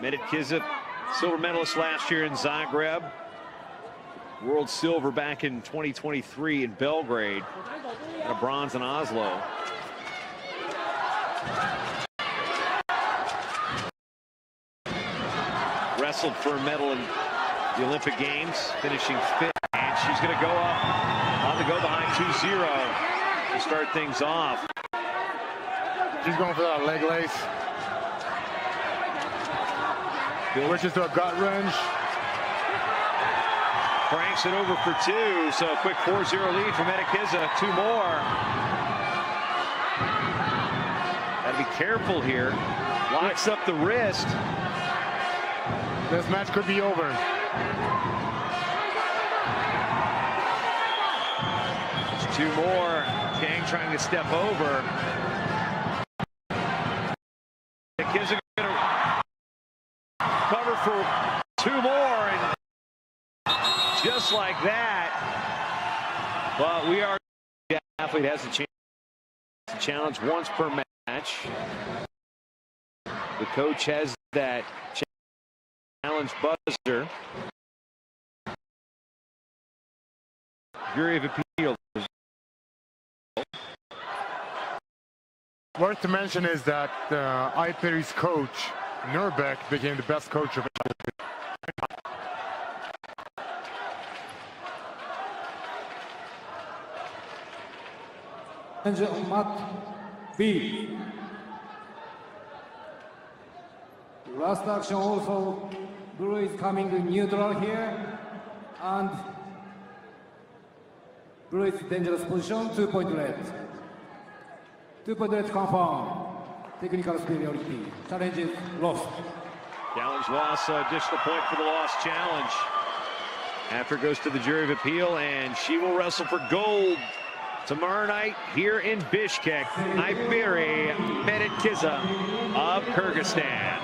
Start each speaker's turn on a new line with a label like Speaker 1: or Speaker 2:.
Speaker 1: Medit Kiza, silver medalist last year in Zagreb. World silver back in 2023 in Belgrade. And a bronze in Oslo. Wrestled for a medal in the Olympic Games, finishing fifth. And she's going to go up on the go behind 2-0 to start things off.
Speaker 2: She's going for that leg lace. Switches to a gut wrench.
Speaker 1: Cranks it over for two, so a quick 4-0 lead for Medit Kiza. Two more. Gotta be careful here. Locks up the wrist.
Speaker 2: This match could be over.
Speaker 1: There's two more. Kang trying to step over. Kiza gonna cover for two more, and just like that. But we are, the athlete has a chance to challenge once per match. The coach has that challenge buzzer. Jury of appeal.
Speaker 2: Worth to mention is that IPERI's coach, Nurbeck, became the best coach of
Speaker 3: On mat B. Last action also, blue is coming neutral here, and blue is dangerous position, 2-point red. 2-point red confirmed. Technical superiority. Challenge is lost.
Speaker 1: Challenge loss, additional point for the lost challenge. After it goes to the jury of appeal, and she will wrestle for gold tomorrow night here in Bishkek. IPERI Medit Kiza of Kyrgyzstan.